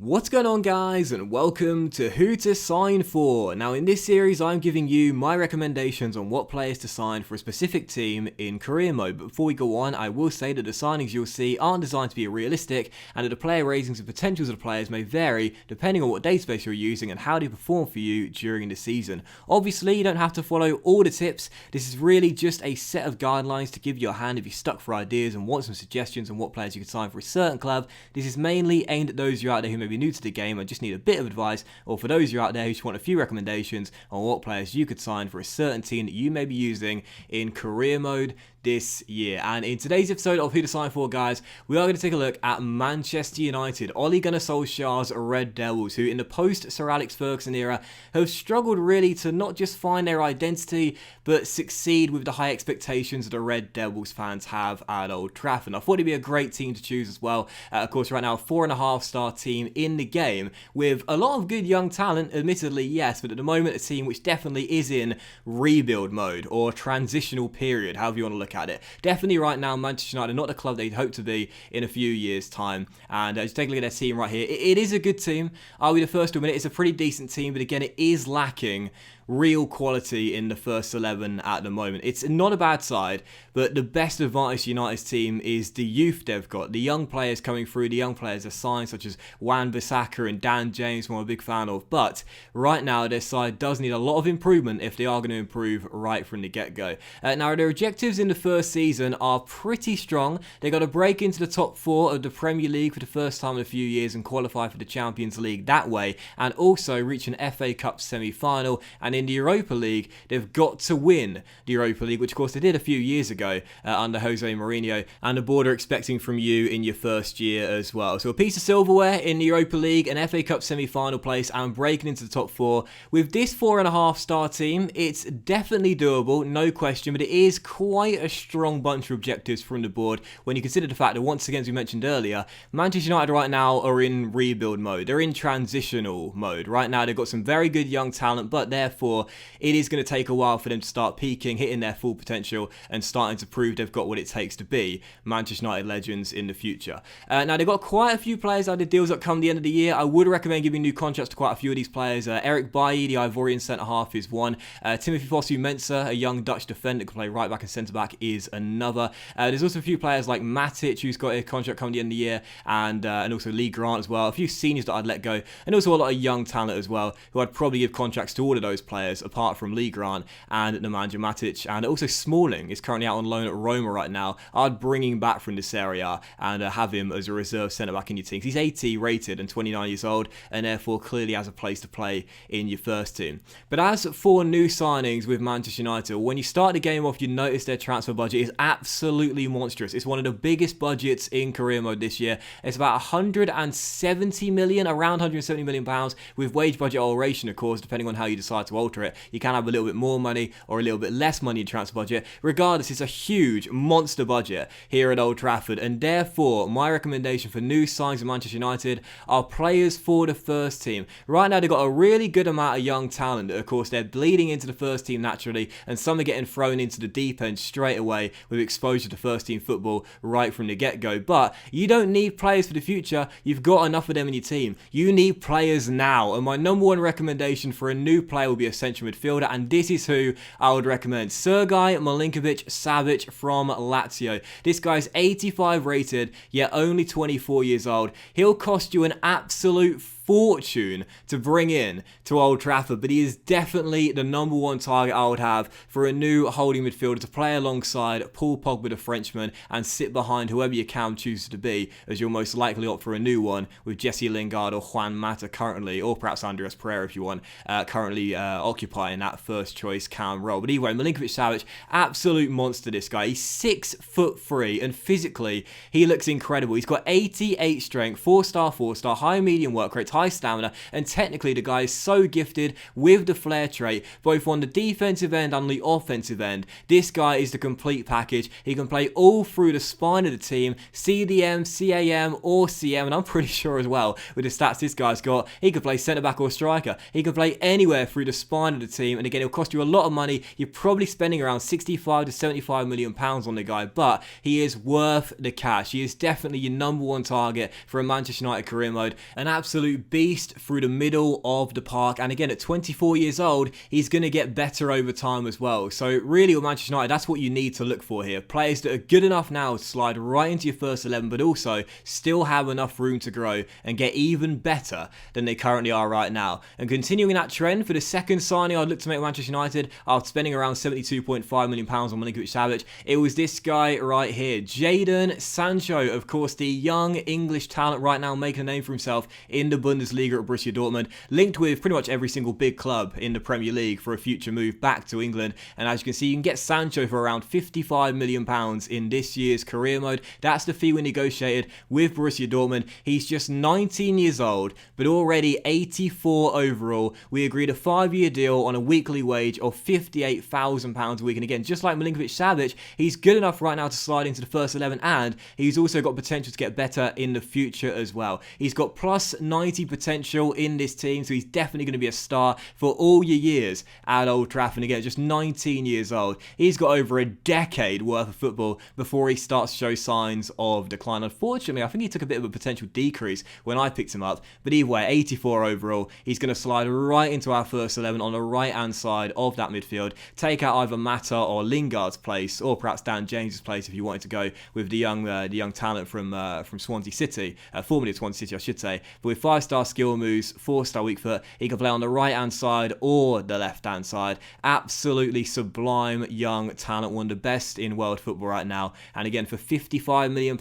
What's going on, guys, and welcome to Who to Sign For. Now in this series I'm giving you my recommendations on what players to sign for a specific team in career mode. But before we go on, I will say that the signings you'll see aren't designed to be realistic, and that the player ratings and potentials of the players may vary depending on what database you're using and how they perform for you during the season. Obviously you don't have to follow all the tips. This is really just a set of guidelines to give you a hand if you're stuck for ideas and want some suggestions on what players you could sign for a certain club. This is mainly aimed at those of you out there who may be new to the game and just need a bit of advice, or for those of you out there who just want a few recommendations on what players you could sign for a certain team that you may be using in career mode this year. And in today's episode of Who to Sign For, guys, we are going to take a look at Manchester United, Ole Gunnar Solskjaer's Red Devils, who in the post-Sir Alex Ferguson era have struggled really to not just find their identity, but succeed with the high expectations that the Red Devils fans have at Old Trafford. And I thought it'd be a great team to choose as well. Of course, right now, a 4.5-star team in the game with a lot of good young talent, admittedly, yes, but at the moment, a team which definitely is in rebuild mode or transitional period, however you want to look at it. Definitely right now, Manchester United are not the club they'd hope to be in a few years' time. And just take a look at their team right here. It is a good team. I'll be the first to admit it's a pretty decent team, but again, it is lacking real quality in the first 11 at the moment. It's not a bad side, but the best advantage United's team is the youth they've got. The young players coming through, the young players are signed, such as Wan-Bissaka and Dan James, who I'm a big fan of. But right now, their side does need a lot of improvement if they are going to improve right from the get-go. Now, their objectives in the first season are pretty strong. They got to break into the top 4 of the Premier League for the first time in a few years and qualify for the Champions League that way, and also reach an FA Cup semi-final. And in the Europa League, they've got to win the Europa League, which of course they did a few years ago under Jose Mourinho, and the board are expecting from you in your first year as well. So a piece of silverware in the Europa League, an FA Cup semi-final place, and breaking into the top 4. With this 4.5-star team, it's definitely doable, no question, but it is quite a strong bunch of objectives from the board when you consider the fact that, once again, as we mentioned earlier, Manchester United right now are in rebuild mode. They're in transitional mode. Right now, they've got some very good young talent, but therefore it is going to take a while for them to start peaking, hitting their full potential, and starting to prove they've got what it takes to be Manchester United legends in the future. Now, they've got quite a few players out of deals that come the end of the year. I would recommend giving new contracts to quite a few of these players. Eric Bailly, the Ivorian centre-half, is one. Timothy Fosu-Mensah, a young Dutch defender, can play right-back and centre-back, is another. There's also a few players like Matic, who's got a contract coming the end of the year, and also Lee Grant as well. A few seniors that I'd let go, and also a lot of young talent as well, who I'd probably give contracts to all of those players, apart from Lee Grant and Nemanja Matic. And also Smalling is currently out on loan at Roma right now. I'd bring him back from this area and have him as a reserve centre-back in your team. He's 80 rated and 29 years old, and therefore clearly has a place to play in your first team. But as for new signings with Manchester United, when you start the game off, you notice their transfer budget is absolutely monstrous. It's one of the biggest budgets in career mode this year. It's about 170 million, around 170 million pounds, with wage budget alteration, of course, depending on how you decide to alter it. You can have a little bit more money or a little bit less money in transfer budget. Regardless, it's a huge monster budget here at Old Trafford, and therefore my recommendation for new signings of Manchester United are players for the first team. Right now they've got a really good amount of young talent. Of course, they're bleeding into the first team naturally, and some are getting thrown into the deep end straight away with exposure to first team football right from the get-go. But you don't need players for the future. You've got enough of them in your team. You need players now, and my number one recommendation for a new player will be a central midfielder, and this is who I would recommend. Sergej Milinkovic-Savic from Lazio. This guy's 85 rated, yet only 24 years old. He'll cost you an absolute fortune to bring in to Old Trafford, but he is definitely the number one target I would have for a new holding midfielder to play alongside Paul Pogba, the Frenchman, and sit behind whoever your cam chooses to be, as you'll most likely opt for a new one with Jesse Lingard or Juan Mata currently, or perhaps Andreas Pereira if you want, currently occupying that first choice cam role. But anyway, Milinkovic-Savic, absolute monster this guy. He's 6'3", and physically he looks incredible. He's got 88 strength, 4-star, high medium work rate, high stamina, and technically the guy is so gifted with the flair trait, both on the defensive end and the offensive end. This guy is the complete package. He can play all through the spine of the team, CDM, CAM, or CM, and I'm pretty sure as well, with the stats this guy's got, he could play centre-back or striker. He can play anywhere through the spine of the team, and again, it'll cost you a lot of money. You're probably spending around 65 to 75 million pounds on the guy, but he is worth the cash. He is definitely your number one target for a Manchester United career mode. An absolute beast through the middle of the park, and again, at 24 years old, he's going to get better over time as well. So really with Manchester United, that's what you need to look for here. Players that are good enough now to slide right into your first 11, but also still have enough room to grow and get even better than they currently are right now. And continuing that trend, for the second signing I'd look to make with Manchester United, after spending around £72.5 million on Milinkovic-Savic, it was this guy right here, Jaden Sancho. Of course, the young English talent right now making a name for himself in the Bundesliga at Borussia Dortmund, linked with pretty much every single big club in the Premier League for a future move back to England. And as you can see, you can get Sancho for around £55 million in this year's career mode. That's the fee we negotiated with Borussia Dortmund. He's just 19 years old, but already 84 overall. We agreed a 5-year deal on a weekly wage of £58,000 a week. And again, just like Milinkovic-Savic, he's good enough right now to slide into the first 11, and he's also got potential to get better in the future as well. He's got plus 90 potential in this team, so he's definitely going to be a star for all your years at Old Trafford. And again, just 19 years old. He's got over a decade worth of football before he starts to show signs of decline. Unfortunately, I think he took a bit of a potential decrease when I picked him up, but either way, 84 overall. He's going to slide right into our first 11 on the right-hand side of that midfield, take out either Mata or Lingard's place, or perhaps Dan James's place if you wanted to go with the young talent from Swansea City, formerly of Swansea City, I should say. But with 5-star skill moves, 4-star weak foot, he can play on the right-hand side or the left-hand side. Absolutely sublime young talent, one of the best in world football right now. And again, for £55 million,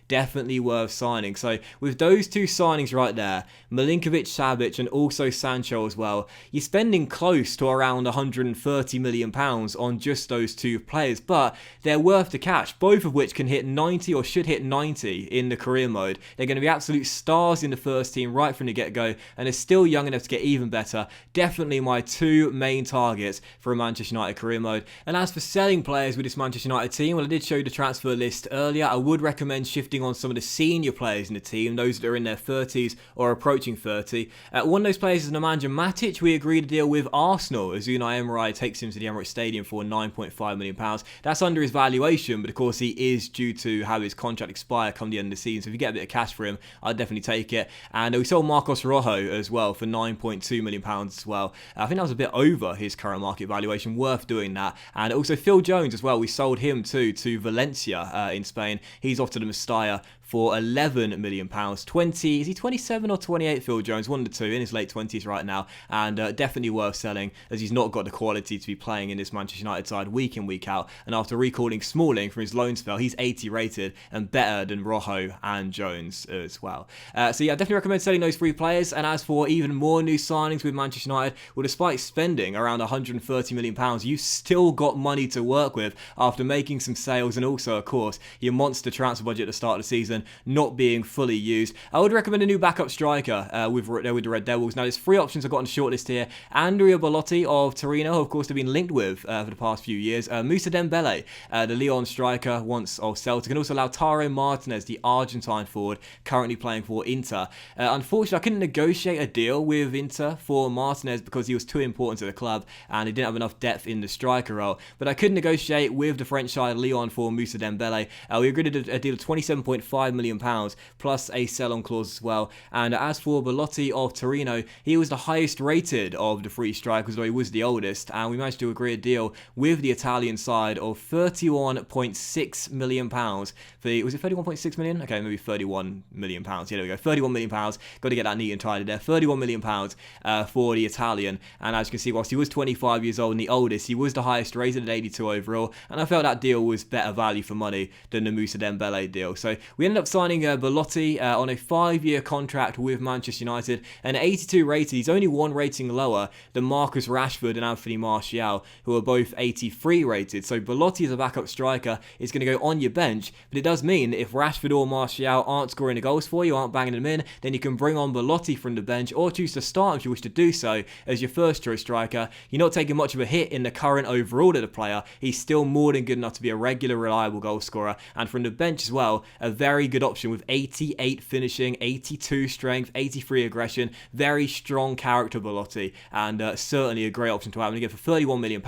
definitely worth signing. So with those two signings right there, Milinkovic-Savic and also Sancho as well, you're spending close to around £130 million on just those two players, but they're worth the cash, both of which can hit 90 or should hit 90 in the career mode. They're going to be absolute stars in the first team right from the get-go, and are still young enough to get even better. Definitely my two main targets for a Manchester United career mode. And as for selling players with this Manchester United team, well, I did show you the transfer list earlier. I would recommend shifting on some of the senior players in the team, those that are in their 30s or approaching 30. One of those players is Nemanja Matic. We agreed to deal with Arsenal as Unai Emery takes him to the Emirates Stadium for £9.5 million. That's under his valuation, but of course he is due to have his contract expire come the end of the season, so if you get a bit of cash for him, I'd definitely take it. And we sold Marcos Rojo as well for £9.2 million as well. I think that was a bit over his current market valuation, worth doing that. And also Phil Jones as well, we sold him too to Valencia in Spain. He's off to the Mestalla for £11 million. Is he 27 or 28, Phil Jones? One of the two, in his late 20s right now, and definitely worth selling, as he's not got the quality to be playing in this Manchester United side week in, week out. And after recalling Smalling from his loan spell, he's 80 rated and better than Rojo and Jones as well. So yeah, I definitely recommend selling those three players. And as for even more new signings with Manchester United, well, despite spending around £130 million, you've still got money to work with after making some sales, and also, of course, your monster transfer budget at the start of the season not being fully used. I would recommend a new backup striker with the Red Devils. Now, there's 3 options I've got on the shortlist here. Andrea Bellotti of Torino, who of course they've been linked with for the past few years. Moussa Dembele, the Lyon striker once of Celtic, and also Lautaro Martinez, the Argentine forward currently playing for Inter. Unfortunately, I couldn't negotiate a deal with Inter for Martinez because he was too important to the club and he didn't have enough depth in the striker role. But I could negotiate with the French side Lyon for Moussa Dembele. We agreed a deal of £27.5 million plus a sell-on clause as well. And as for Bellotti of Torino, he was the highest rated of the 3 strikers, though he was the oldest, and we managed to agree a deal with the Italian side of £31.6 million. Was it 31.6 million? Okay, maybe £31 million. Yeah, there we go. £31 million. Got to get that neat and tidy there. £31 million for the Italian. And as you can see, whilst he was 25 years old and the oldest, he was the highest rated at 82 overall. And I felt that deal was better value for money than the Moussa Dembele deal. So we ended ended up signing Belotti on a 5-year contract with Manchester United, an 82 rated. He's only one rating lower than Marcus Rashford and Anthony Martial, who are both 83 rated. So Belotti as a backup striker is going to go on your bench, but it does mean if Rashford or Martial aren't scoring the goals for you, aren't banging them in, then you can bring on Belotti from the bench or choose to start if you wish to do so as your first choice striker. You're not taking much of a hit in the current overall of the player. He's still more than good enough to be a regular, reliable goal scorer, and from the bench as well, a very good option with 88 finishing, 82 strength, 83 aggression, very strong character Belotti, and certainly a great option to have. And again, for £31 million,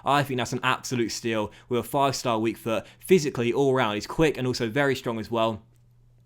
I think that's an absolute steal with a 5-star weak foot, physically all round. He's quick and also very strong as well.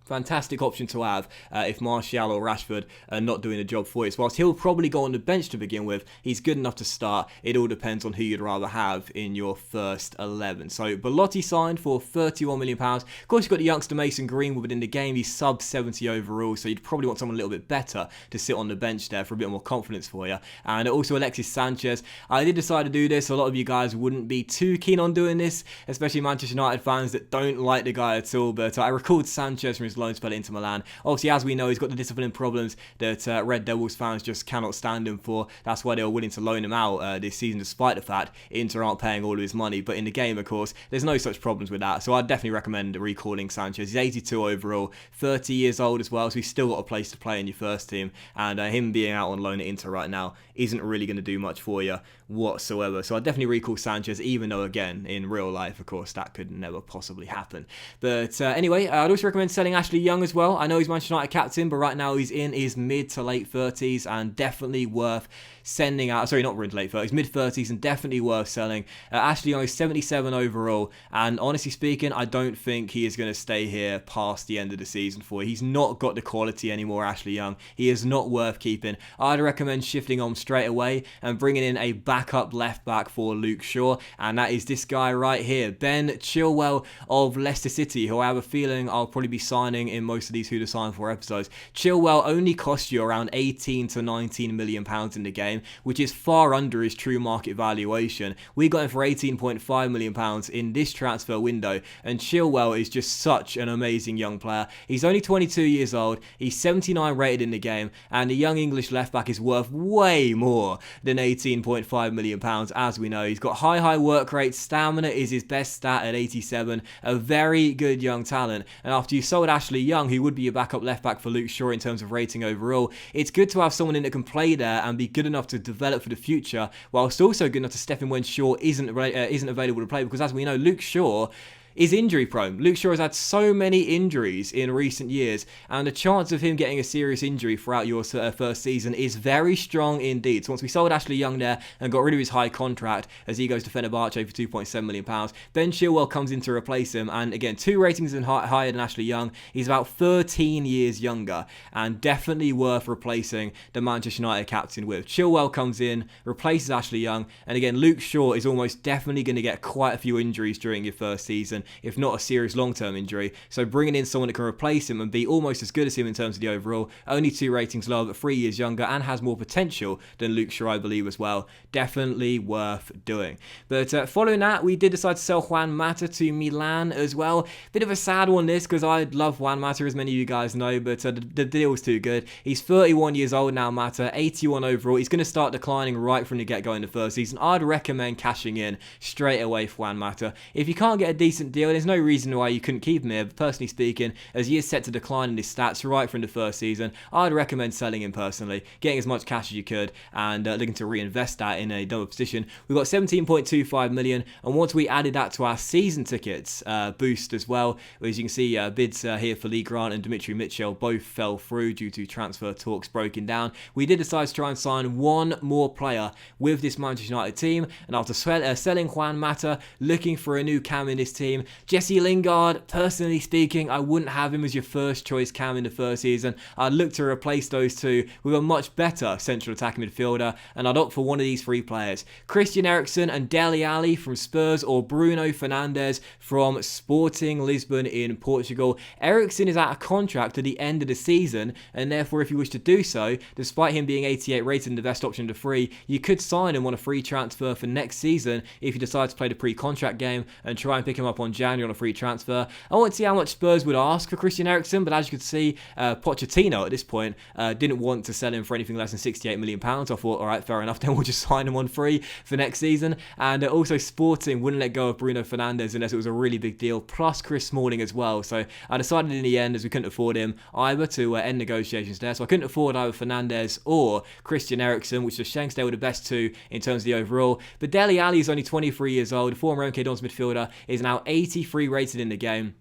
Fantastic option to have if Martial or Rashford are not doing the job for you. So whilst he'll probably go on the bench to begin with, he's good enough to start. It all depends on who you'd rather have in your first 11. So Belotti signed for £31 million. Of course, you've got the youngster Mason Greenwood in the game. He's sub 70 overall, so you'd probably want someone a little bit better to sit on the bench there for a bit more confidence for you. And also Alexis Sanchez. I did decide to do this. A lot of you guys wouldn't be too keen on doing this, especially Manchester United fans that don't like the guy at all. But I recalled Sanchez from his loan spell at Inter Milan. Obviously, as we know, he's got the discipline problems that Red Devils fans just cannot stand him for. That's why they were willing to loan him out this season, despite the fact Inter aren't paying all of his money. But in the game, of course, there's no such problems with that. So I'd definitely recommend recalling Sanchez. He's 82 overall, 30 years old as well, so he's still got a place to play in your first team. And him being out on loan at Inter right now isn't really going to do much for you whatsoever. So I'd definitely recall Sanchez, even though, again, in real life, of course, that could never possibly happen. But anyway, I'd also recommend selling Ashley Young as well. I know he's Manchester United captain, but right now he's in his mid to late 30s and definitely worth sending out. Sorry, not mid to late 30s, mid 30s, and definitely worth selling. Ashley Young is 77 overall, and honestly speaking, I don't think he is going to stay here past the end of the season for you. He's not got the quality anymore, Ashley Young. He is not worth keeping. I'd recommend shifting on straight away and bringing in a backup left back for Luke Shaw, and that is this guy right here, Ben Chilwell of Leicester City, who I have a feeling I'll probably be signing in most of these Who to Sign For episodes. Chilwell only cost you around 18 to 19 million pounds in the game, which is far under his true market valuation. We got him for 18.5 million pounds in this transfer window, and Chilwell is just such an amazing young player. He's only 22 years old, he's 79 rated in the game, and the young English left back is worth way more than 18.5 million pounds. As we know, he's got high work rate, stamina is his best stat at 87, a very good young talent. And after you sold Ashley Young, who would be your backup left back for Luke Shaw in terms of rating overall, it's good to have someone in that can play there and be good enough to develop for the future, whilst also good enough to step in when Shaw isn't available to play, because as we know, Luke Shaw is injury prone. Luke Shaw has had so many injuries in recent years, and the chance of him getting a serious injury throughout your first season is very strong indeed. So once we sold Ashley Young there and got rid of his high contract as he goes to Fenerbahce for £2.7 million, Ben Chilwell comes in to replace him, and again, 2 ratings higher than Ashley Young. He's about 13 years younger, and definitely worth replacing the Manchester United captain with. Chilwell comes in, replaces Ashley Young, and again, Luke Shaw is almost definitely going to get quite a few injuries during your first season, if not a serious long-term injury. So bringing in someone that can replace him and be almost as good as him in terms of the overall, only 2 ratings lower but 3 years younger and has more potential than Luke Shaw, I believe, as well. Definitely worth doing. But following that, we did decide to sell Juan Mata to Milan as well. Bit of a sad one this, because I love Juan Mata, as many of you guys know, but the deal was too good. He's 31 years old now, Mata, 81 overall. He's going to start declining right from the get-go in the first season. I'd recommend cashing in straight away for Juan Mata. If you can't get a decent deal, there's no reason why you couldn't keep him here, but personally speaking, as he is set to decline in his stats right from the first season, I'd recommend selling him personally, getting as much cash as you could, and looking to reinvest that in a double position. We've got 17.25 million, and once we added that to our season tickets boost as well, as you can see, bids here for Lee Grant and Dimitri Mitchell both fell through due to transfer talks broken down. We did decide to try and sign one more player with this Manchester United team, and after selling Juan Mata, looking for a new cam in this team, Jesse Lingard, personally speaking, I wouldn't have him as your first choice cam in the first season. I'd look to replace those two with a much better central attacking midfielder, and I'd opt for one of these 3 players. Christian Eriksen and Dele Alli from Spurs, or Bruno Fernandes from Sporting Lisbon in Portugal. Eriksen is out of contract at the end of the season, and therefore if you wish to do so, despite him being 88 rated and the best option to free, you could sign him on a free transfer for next season if you decide to play the pre-contract game and try and pick him up on January on a free transfer. I want to see how much Spurs would ask for Christian Eriksen, but as you could see, Pochettino at this point didn't want to sell him for anything less than £68 million. I thought, all right, fair enough, then we'll just sign him on free for next season. And also Sporting wouldn't let go of Bruno Fernandes unless it was a really big deal, plus Chris Smalling as well. So I decided in the end, as we couldn't afford him either, to end negotiations there. So I couldn't afford either Fernandes or Christian Eriksen, which is a shame because they were the best two in terms of the overall. But Dele Alli is only 23 years old, former MK Dons midfielder, is now 83 rated in the game.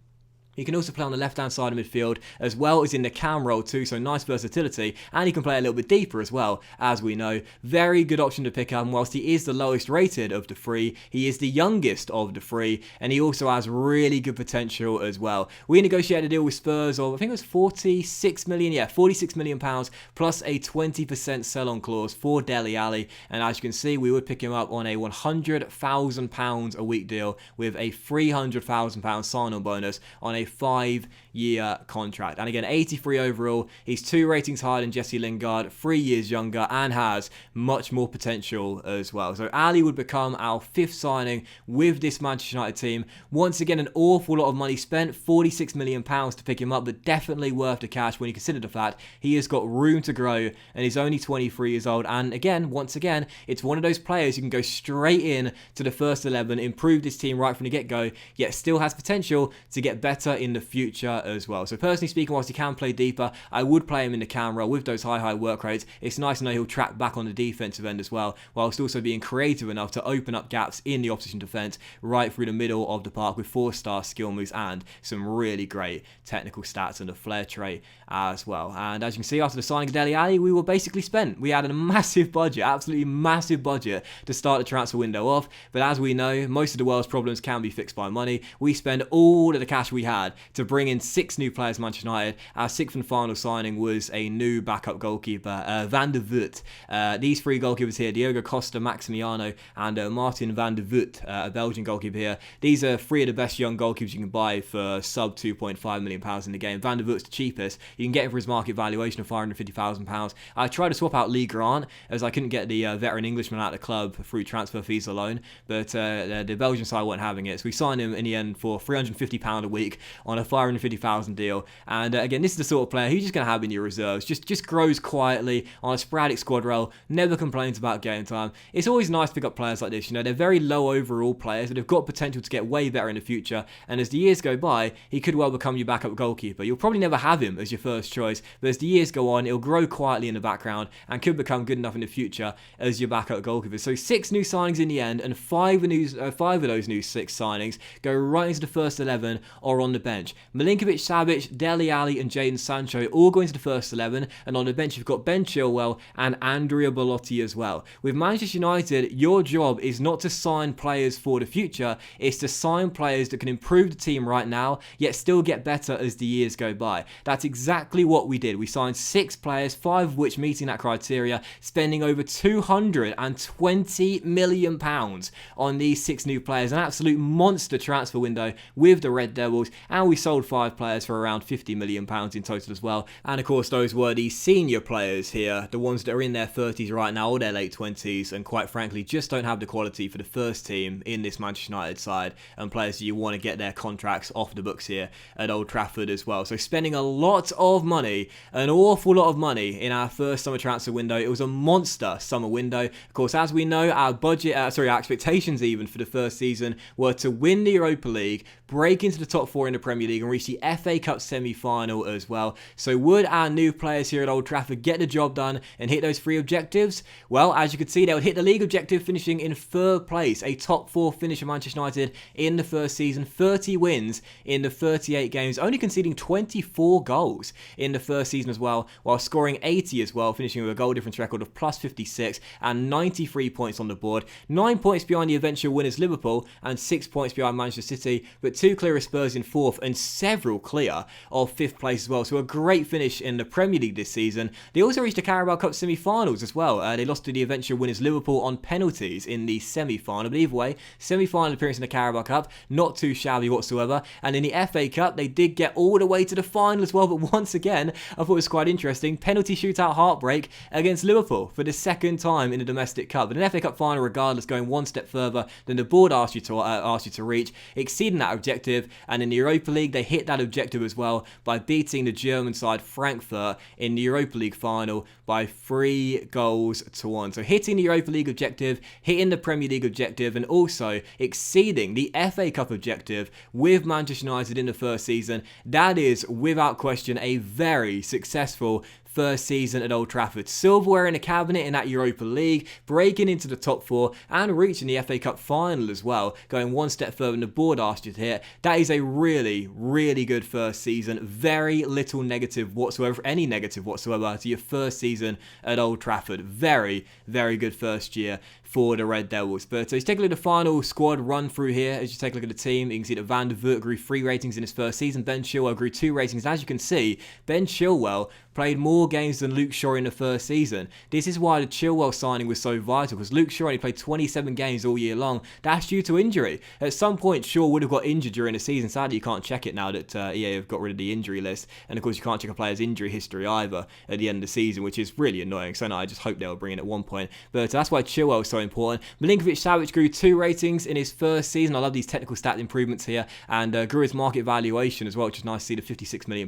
He can also play on the left-hand side of midfield as well as in the cam role too, so nice versatility, and he can play a little bit deeper as well, as we know. Very good option to pick up, and whilst he is the lowest rated of the three, he is the youngest of the three, and he also has really good potential as well. We negotiated a deal with Spurs of, I think it was 46 million pounds, plus a 20% sell-on clause for Dele Alli, and as you can see, we would pick him up on a £100,000 a week deal with a £300,000 sign-on bonus on a 5-year contract. And again, 83 overall. He's 2 ratings higher than Jesse Lingard, 3 years younger, and has much more potential as well. So Ali would become our 5th signing with this Manchester United team. Once again, an awful lot of money spent, £46 million to pick him up, but definitely worth the cash when you consider the fact he has got room to grow and he's only 23 years old. And again, once again, it's one of those players who can go straight in to the first 11, improve this team right from the get-go, yet still has potential to get better in the future as well. So personally speaking, whilst he can play deeper, I would play him in the cam role with those high work rates. It's nice to know he'll track back on the defensive end as well, whilst also being creative enough to open up gaps in the opposition defence right through the middle of the park with 4-star skill moves and some really great technical stats and a flair trait as well. And as you can see, after the signing of Dele Alli, we were basically spent. We had a massive budget, absolutely massive budget to start the transfer window off, but as we know, most of the world's problems can be fixed by money. We spend all of the cash we had to bring in 6 new players Manchester United. Our 6th and final signing was a new backup goalkeeper, Van der Voort. These 3 goalkeepers here, Diogo Costa, Maximiano, and Martin van der Voort, a Belgian goalkeeper here. These are 3 of the best young goalkeepers you can buy for sub £2.5 million in the game. Van der Voort's the cheapest. You can get him for his market valuation of £550,000. I tried to swap out Lee Grant as I couldn't get the veteran Englishman out of the club through transfer fees alone, but the Belgian side weren't having it, so we signed him in the end for £350 a week on a £550,000 deal. And again, this is the sort of player who's just going to have in your reserves, just grows quietly on a sporadic squad role, never complains about game time. It's always nice to pick up players like this. You know, they're very low overall players, but they've got potential to get way better in the future, and as the years go by, he could well become your backup goalkeeper. You'll probably never have him as your first choice, but as the years go on, he'll grow quietly in the background and could become good enough in the future as your backup goalkeeper. So 6 new signings in the end, and 5 of those new 6 signings go right into the first 11 or on the bench. Milinkovic, Savic, Dele Alli and Jaden Sancho all go into the first 11, and on the bench you've got Ben Chilwell and Andrea Belotti as well. With Manchester United, your job is not to sign players for the future, it's to sign players that can improve the team right now, yet still get better as the years go by. That's exactly what we did. We signed 6 players, 5 of which meeting that criteria, spending over £220 million on these 6 new players. An absolute monster transfer window with the Red Devils, and we sold 5 players for around £50 million in total as well. And of course, those were the senior players here, the ones that are in their 30s right now or their late 20s, and quite frankly just don't have the quality for the first team in this Manchester United side, and players that you want to get their contracts off the books here at Old Trafford as well. So spending a lot of money, an awful lot of money in our first summer transfer window. It was a monster summer window. Of course, as we know, our our expectations even for the first season were to win the Europa League, break into the top 4 in the Premier League and reach the FA Cup semi-final as well. So would our new players here at Old Trafford get the job done and hit those 3 objectives? Well, as you could see, they would hit the league objective, finishing in 3rd place, a top 4 finish for Manchester United in the first season, 30 wins in the 38 games, only conceding 24 goals in the first season as well, while scoring 80 as well, finishing with a goal difference record of plus 56 and 93 points on the board, 9 points behind the eventual winners Liverpool and 6 points behind Manchester City, but 2 clear of Spurs in 4th 4th and several clear of 5th place as well. So a great finish in the Premier League this season. They also reached the Carabao Cup semi-finals as well. They lost to the eventual winners Liverpool on penalties in the semi-final. But either way, semi-final appearance in the Carabao Cup, not too shabby whatsoever. And in the FA Cup, they did get all the way to the final as well. But once again, I thought it was quite interesting. Penalty shootout heartbreak against Liverpool for the second time in the domestic cup. But an FA Cup final, regardless, going one step further than the board asked you to reach, exceeding that objective. And in the Europa League, they hit that objective as well by beating the German side Frankfurt in the Europa League final by 3-1. So hitting the Europa League objective, hitting the Premier League objective, and also exceeding the FA Cup objective with Manchester United in the first season. That is, without question, a very successful first season at Old Trafford. Silverware in the cabinet in that Europa League, breaking into the top 4 and reaching the FA Cup final as well, going one step further than the board asked you to hit. That is a really, really good first season. Very little negative whatsoever, any negative whatsoever to your first season at Old Trafford. Very, very good first year for the Red Devils. But let's take a look at the final squad run through here. As you take a look at the team, you can see that Van der Voort grew 3 ratings in his first season. Ben Chilwell grew 2 ratings. As you can see, Ben Chilwell played more games than Luke Shaw in the first season. This is why the Chilwell signing was so vital, because Luke Shaw only played 27 games all year long. That's due to injury. At some point, Shaw would have got injured during the season. Sadly, you can't check it now that EA have got rid of the injury list. And of course, you can't check a player's injury history either at the end of the season, which is really annoying. So no, I just hope they'll bring it at one point. But that's why Chilwell is so important. Milinkovic-Savic grew 2 ratings in his first season. I love these technical stat improvements here. And grew his market valuation as well, which is nice to see, the £56 million,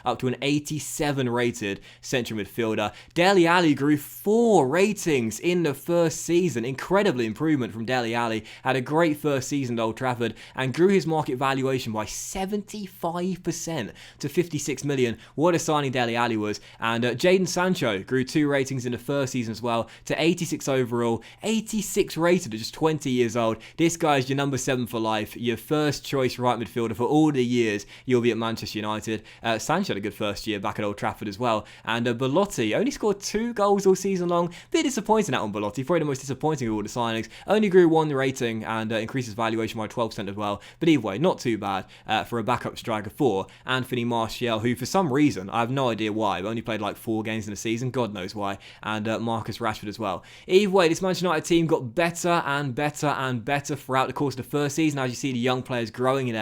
up to an 87 rated central midfielder. Dele Alli grew 4 ratings in the first season. Incredible improvement from Dele Alli. Had a great first season at Old Trafford and grew his market valuation by 75% to 56 million. What a signing Dele Alli was. And Jaden Sancho grew 2 ratings in the first season as well to 86 overall. 86 rated at just 20 years old. This guy is your number 7 for life. Your first choice right midfielder for all the years you'll be at Manchester United. Sancho had a good first year back at Old Trafford as well. And Belotti only scored 2 goals all season long. Bit disappointing that on Belotti. Probably the most disappointing of all the signings. Only grew 1 rating and increased his valuation by 12% as well. But either way, not too bad for a backup striker for Anthony Martial, who for some reason, I have no idea why, but only played like 4 games in the season. God knows why. And Marcus Rashford as well. Either way, this Manchester United team got better and better and better throughout the course of the first season. As you see the young players growing in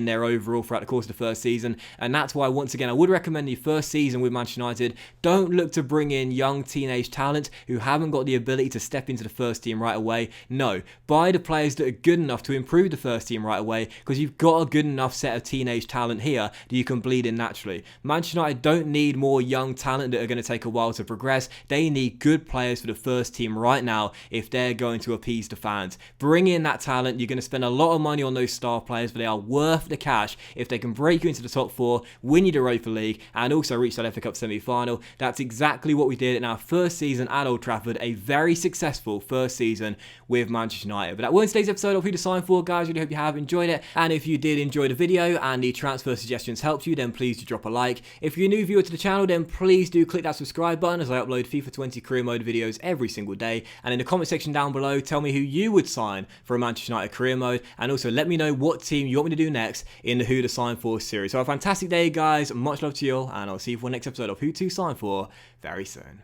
their overall throughout the course of the first season. And that's why, once again, I would recommend the first season with Manchester United. Don't look to bring in young teenage talent who haven't got the ability to step into the first team right away. No, buy the players that are good enough to improve the first team right away, because you've got a good enough set of teenage talent here that you can bleed in naturally. Manchester United don't need more young talent that are going to take a while to progress. They need good players for the first team right now if they're going to appease the fans. Bring in that talent. You're going to spend a lot of money on those star players, but they are worth the cash if they can break you into the top 4, win you the Europa League, and also reach that FA Cup semi-final. That's exactly what we did in our first season at Old Trafford. A very successful first season with Manchester United. But that was today's episode of Who to Sign For, guys. Really hope you have enjoyed it. And if you did enjoy the video and the transfer suggestions helped you, then please do drop a like. If you're a new viewer to the channel, then please do click that subscribe button, as I upload FIFA 20 career mode videos every single day. And in the comment section down below, tell me who you would sign for a Manchester United career mode, and also let me know what team you want me to do next in the Who to Sign For series. So have a fantastic day, guys. Much love to you all, and I'll see you for the next episode of Who to Sign For very soon.